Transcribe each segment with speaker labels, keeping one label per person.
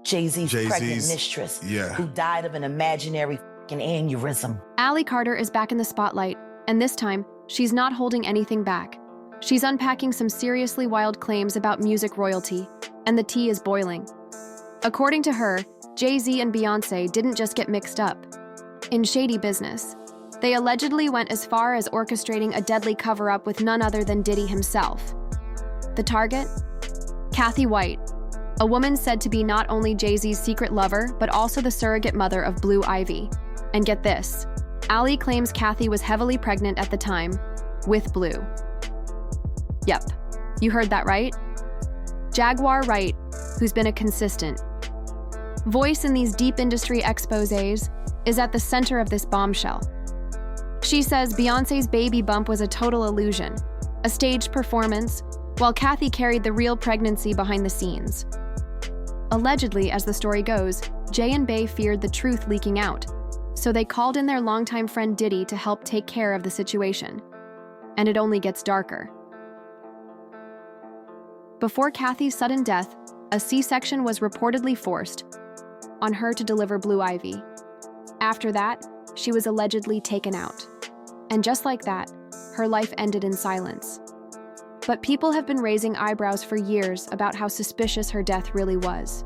Speaker 1: Jay-Z's pregnant mistress, who died of an imaginary fucking aneurysm.
Speaker 2: Allie Carter is back in the spotlight, and this time, she's not holding anything back. She's unpacking some seriously wild claims about music royalty, and the tea is boiling. According to her, Jay-Z and Beyoncé didn't just get mixed up. In shady business, they allegedly went as far as orchestrating a deadly cover-up with none other than Diddy himself. The target? Cathy White, a woman said to be not only Jay-Z's secret lover, but also the surrogate mother of Blue Ivy. And get this, Allie claims Cathy was heavily pregnant at the time, with Blue. Yep, you heard that right. Jaguar Wright, who's been a consistent voice in these deep industry exposés, is at the center of this bombshell. She says Beyoncé's baby bump was a total illusion, a staged performance, while Cathy carried the real pregnancy behind the scenes. Allegedly, as the story goes, Jay and Bey feared the truth leaking out, so they called in their longtime friend Diddy to help take care of the situation. And it only gets darker. Before Cathy's sudden death, a C-section was reportedly forced on her to deliver Blue Ivy. After that, she was allegedly taken out. And just like that, her life ended in silence. But people have been raising eyebrows for years about how suspicious her death really was.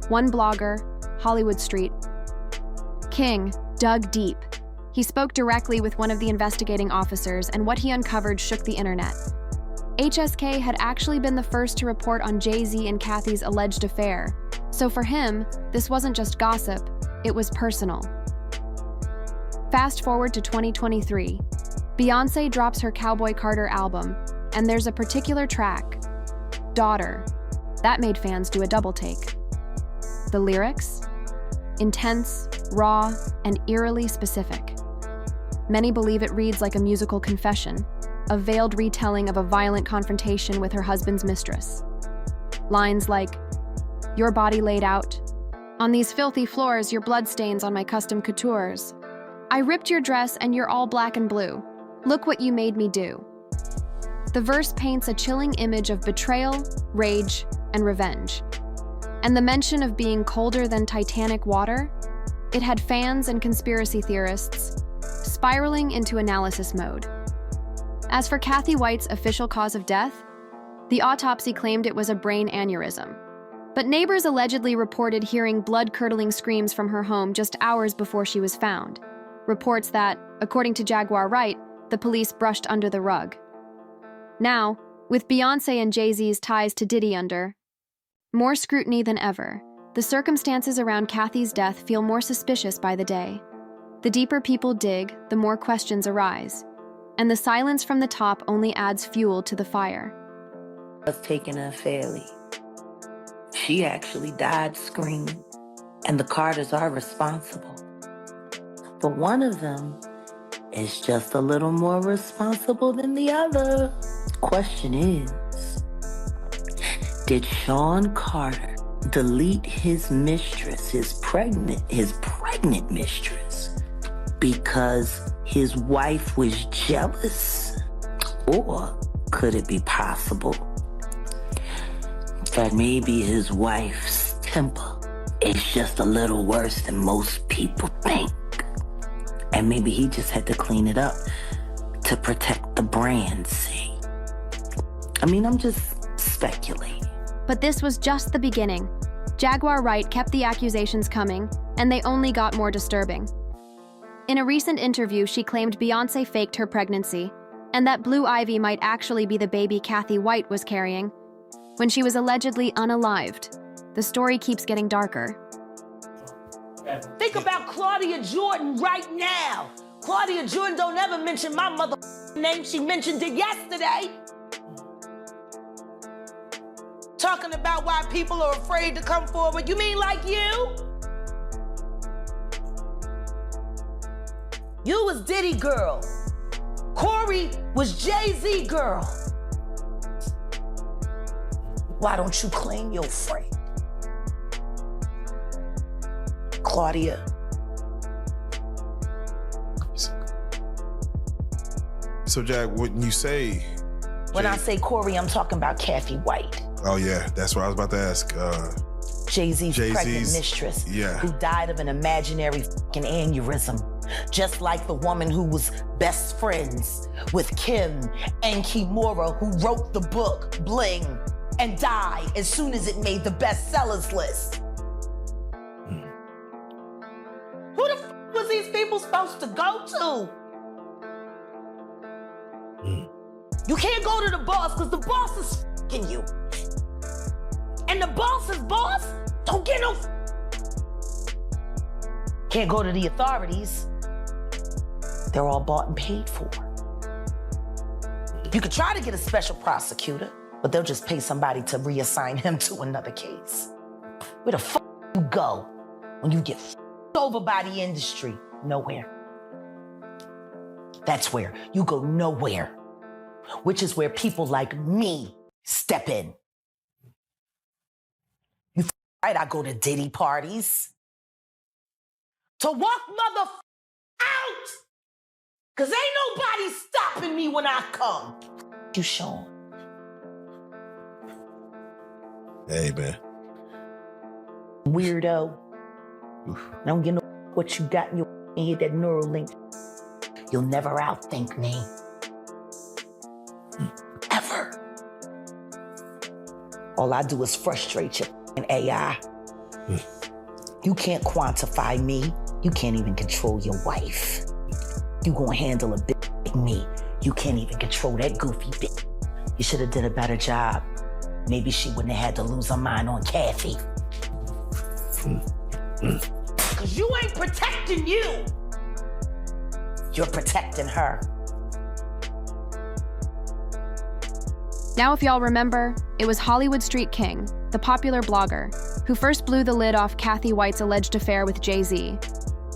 Speaker 2: One blogger, Hollywood Street King, dug deep. He spoke directly with one of the investigating officers, and what he uncovered shook the internet. HSK had actually been the first to report on Jay-Z and Cathy's alleged affair. So for him, this wasn't just gossip, it was personal. Fast forward to 2023. Beyoncé drops her Cowboy Carter album, and there's a particular track, Daughter, that made fans do a double take. The lyrics? Intense, raw, and eerily specific. Many believe it reads like a musical confession, a veiled retelling of a violent confrontation with her husband's mistress. Lines like, "Your body laid out. On these filthy floors, your bloodstains on my custom coutures. I ripped your dress and you're all black and blue. Look what you made me do." The verse paints a chilling image of betrayal, rage, and revenge. And the mention of being colder than Titanic water, it had fans and conspiracy theorists spiraling into analysis mode. As for Cathy White's official cause of death, the autopsy claimed it was a brain aneurysm. But neighbors allegedly reported hearing blood-curdling screams from her home just hours before she was found. Reports that, according to Jaguar Wright, the police brushed under the rug. Now, with Beyoncé and Jay-Z's ties to Diddy under more scrutiny than ever, the circumstances around Cathy's death feel more suspicious by the day. The deeper people dig, the more questions arise. And the silence from the top only adds fuel to the fire.
Speaker 1: Was taken unfairly. She actually died screaming, and the Carters are responsible. But one of them is just a little more responsible than the other. Question is, did Sean Carter delete his mistress, his pregnant mistress, because his wife was jealous? Or could it be possible that maybe his wife's temper is just a little worse than most people think? And maybe he just had to clean it up to protect the brand, see? I mean, I'm just speculating.
Speaker 2: But this was just the beginning. Jaguar Wright kept the accusations coming, and they only got more disturbing. In a recent interview, she claimed Beyoncé faked her pregnancy, and that Blue Ivy might actually be the baby Cathy White was carrying, when she was allegedly unalived. The story keeps getting darker.
Speaker 1: Think about Claudia Jordan right now. Claudia Jordan don't ever mention my mother name. She mentioned it yesterday. Talking about why people are afraid to come forward. You mean like you? You was Diddy girl. Corey was Jay-Z girl. Why don't you claim your friend? Claudia.
Speaker 3: So, Jack, when you say...
Speaker 1: When I say Corey, I'm talking about Cathy White.
Speaker 3: Oh, yeah, that's what I was about to ask.
Speaker 1: Jay-Z's pregnant
Speaker 3: Jay-Z's,
Speaker 1: mistress
Speaker 3: yeah.
Speaker 1: who died of an imaginary fucking aneurysm. Just like the woman who was best friends with Kim and Kimura, who wrote the book Bling and died as soon as it made the bestsellers list. Who the f was these people supposed to go to? You can't go to the boss because the boss is f***ing you. And the boss's boss don't get no Can't go to the authorities. They're all bought and paid for. You could try to get a special prosecutor, but they'll just pay somebody to reassign him to another case. Where the fuck you go when you get f***ed over by the industry? Nowhere. That's where you go nowhere, which is where people like me step in. You right, I go to Diddy parties to walk mother out, cause ain't nobody stopping me when I come. You Sean.
Speaker 3: Hey, man.
Speaker 1: Weirdo. I don't get no what you got in your head, that neural link. You'll never outthink me. Ever. All I do is frustrate your AI. You can't quantify me. You can't even control your wife. You gonna handle a bitch like me. You can't even control that goofy bitch. You should have did a better job. Maybe she wouldn't have had to lose her mind on Cathy. Cause you ain't protecting you. You're protecting her.
Speaker 2: Now, if y'all remember, it was Hollywood Street King, the popular blogger, who first blew the lid off Cathy White's alleged affair with Jay-Z.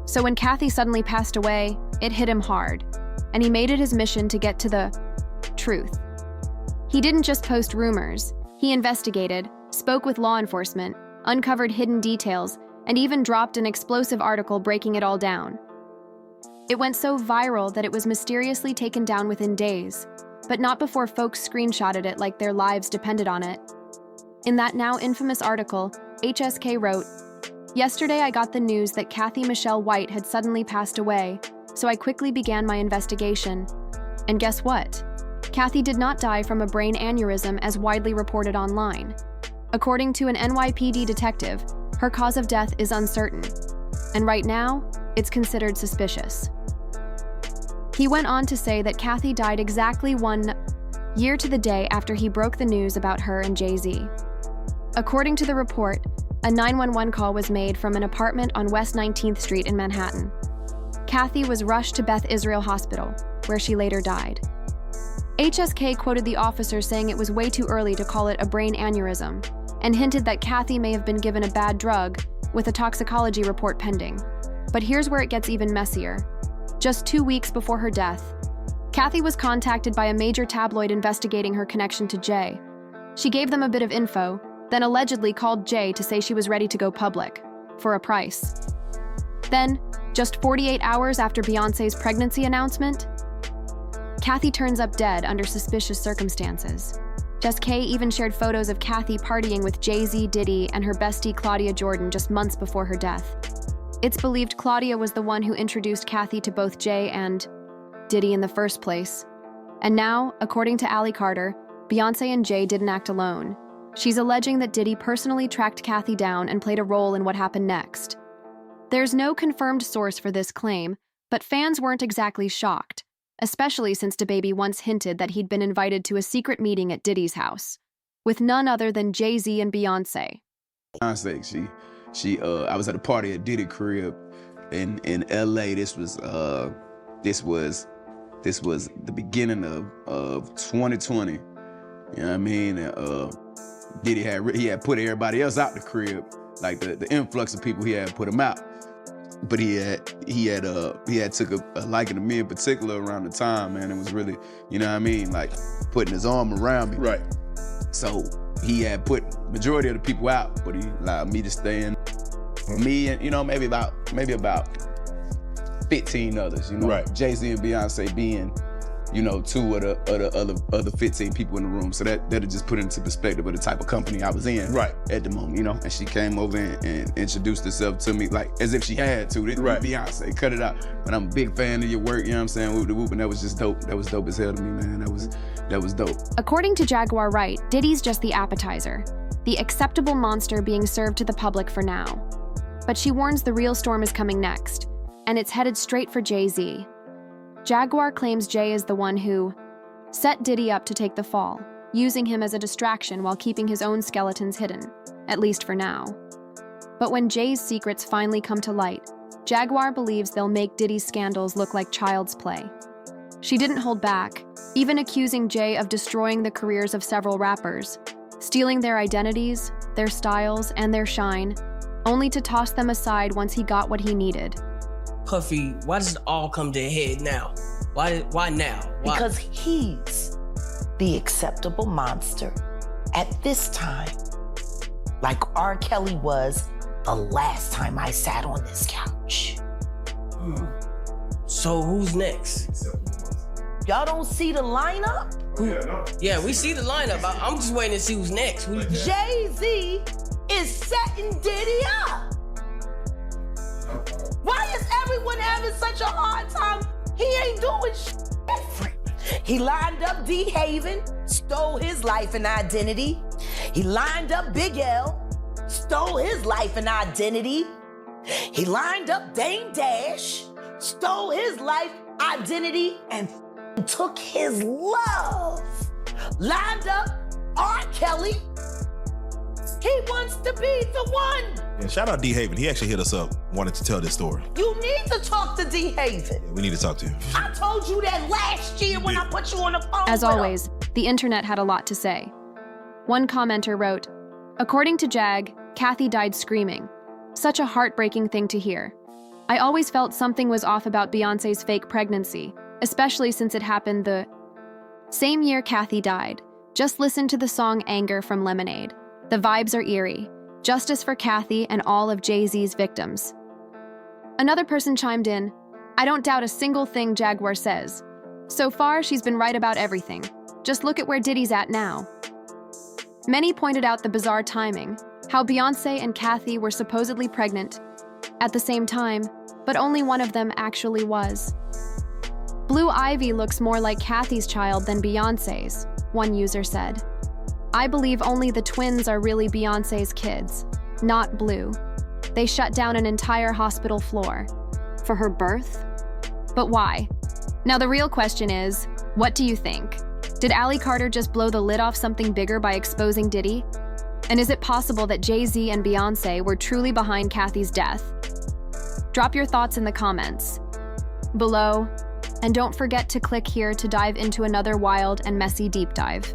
Speaker 2: So when Cathy suddenly passed away, it hit him hard, and he made it his mission to get to the truth. He didn't just post rumors. He investigated, spoke with law enforcement, uncovered hidden details, and even dropped an explosive article breaking it all down. It went so viral that it was mysteriously taken down within days, but not before folks screenshotted it like their lives depended on it. In that now infamous article, HSK wrote, "Yesterday I got the news that Cathy Michelle White had suddenly passed away, so I quickly began my investigation. And guess what? Cathy did not die from a brain aneurysm as widely reported online. According to an NYPD detective, her cause of death is uncertain, and right now, it's considered suspicious." He went on to say that Cathy died exactly 1 year to the day after he broke the news about her and Jay-Z. According to the report, a 911 call was made from an apartment on West 19th Street in Manhattan. Cathy was rushed to Beth Israel Hospital, where she later died. HSK quoted the officer saying it was way too early to call it a brain aneurysm, and hinted that Cathy may have been given a bad drug, with a toxicology report pending. But here's where it gets even messier. Just 2 weeks before her death, Cathy was contacted by a major tabloid investigating her connection to Jay. She gave them a bit of info, then allegedly called Jay to say she was ready to go public, for a price. Then, just 48 hours after Beyoncé's pregnancy announcement, Cathy turns up dead under suspicious circumstances. Jess K even shared photos of Cathy partying with Jay-Z, Diddy, and her bestie Claudia Jordan just months before her death. It's believed Claudia was the one who introduced Cathy to both Jay and Diddy in the first place. And now, according to Allie Carter, Beyoncé and Jay didn't act alone. She's alleging that Diddy personally tracked Cathy down and played a role in what happened next. There's no confirmed source for this claim, but fans weren't exactly shocked, especially since DaBaby once hinted that he'd been invited to a secret meeting at Diddy's house, with none other than Jay-Z and Beyoncé.
Speaker 4: Beyoncé, I was at a party at Diddy crib in LA. This was the beginning of 2020. You know what I mean? Diddy had put everybody else out the crib, like the influx of people he had put them out. But he had took a liking to me in particular around the time, man. It was really, you know what I mean, like putting his arm around me.
Speaker 3: Right.
Speaker 4: So he had put majority of the people out, but he allowed me to stay in. Me and, you know, maybe about 15 others, you know.
Speaker 3: Right.
Speaker 4: Jay-Z and Beyoncé being 2 of the other 15 people in the room. So that'll just put it into perspective of the type of company I was in at the moment, And she came over and introduced herself to me like as if she had to. Beyonce, cut it out. But I'm a big fan of your work, you know what I'm saying? Whoop the whoop, and that was just dope. That was dope as hell to me, man. That was dope.
Speaker 2: According to Jaguar Wright, Diddy's just the appetizer, the acceptable monster being served to the public for now. But she warns the real storm is coming next, and it's headed straight for Jay-Z. Jaguar claims Jay is the one who set Diddy up to take the fall, using him as a distraction while keeping his own skeletons hidden, at least for now. But when Jay's secrets finally come to light, Jaguar believes they'll make Diddy's scandals look like child's play. She didn't hold back, even accusing Jay of destroying the careers of several rappers, stealing their identities, their styles, and their shine, only to toss them aside once he got what he needed.
Speaker 5: Puffy, why does it all come to a head now? Why now? Why?
Speaker 1: Because he's the acceptable monster at this time, like R. Kelly was the last time I sat on this couch.
Speaker 5: So who's next?
Speaker 1: Y'all don't see the lineup?
Speaker 5: Yeah, we see the lineup. I'm just waiting to see who's next.
Speaker 1: Jay-Z is setting Diddy up. Why is everyone having such a hard time? He ain't doing shit different. He lined up D. Haven, stole his life and identity. He lined up Big L, stole his life and identity. He lined up Dame Dash, stole his life, identity, and took his love. Lined up R. Kelly. He wants to be the one.
Speaker 3: Yeah, shout out D. Haven. He actually hit us up, wanted to tell this story.
Speaker 1: You need to talk to D. Haven.
Speaker 3: Yeah, we need to talk to him.
Speaker 1: I told you that last year when I put you on the phone.
Speaker 2: As always, the internet had a lot to say. One commenter wrote, "According to Jag, Cathy died screaming. Such a heartbreaking thing to hear. I always felt something was off about Beyonce's fake pregnancy, especially since it happened the same year Cathy died. Just listen to the song Anger from Lemonade. The vibes are eerie. Justice for Cathy and all of Jay-Z's victims." Another person chimed in, "I don't doubt a single thing Jaguar says. So far, she's been right about everything. Just look at where Diddy's at now." Many pointed out the bizarre timing, how Beyonce and Cathy were supposedly pregnant at the same time, but only one of them actually was. "Blue Ivy looks more like Cathy's child than Beyonce's," one user said. "I believe only the twins are really Beyonce's kids, not Blue. They shut down an entire hospital floor. For her birth? But why?" Now the real question is, what do you think? Did Ally Carter just blow the lid off something bigger by exposing Diddy? And is it possible that Jay-Z and Beyonce were truly behind Cathy's death? Drop your thoughts in the comments below, and don't forget to click here to dive into another wild and messy deep dive.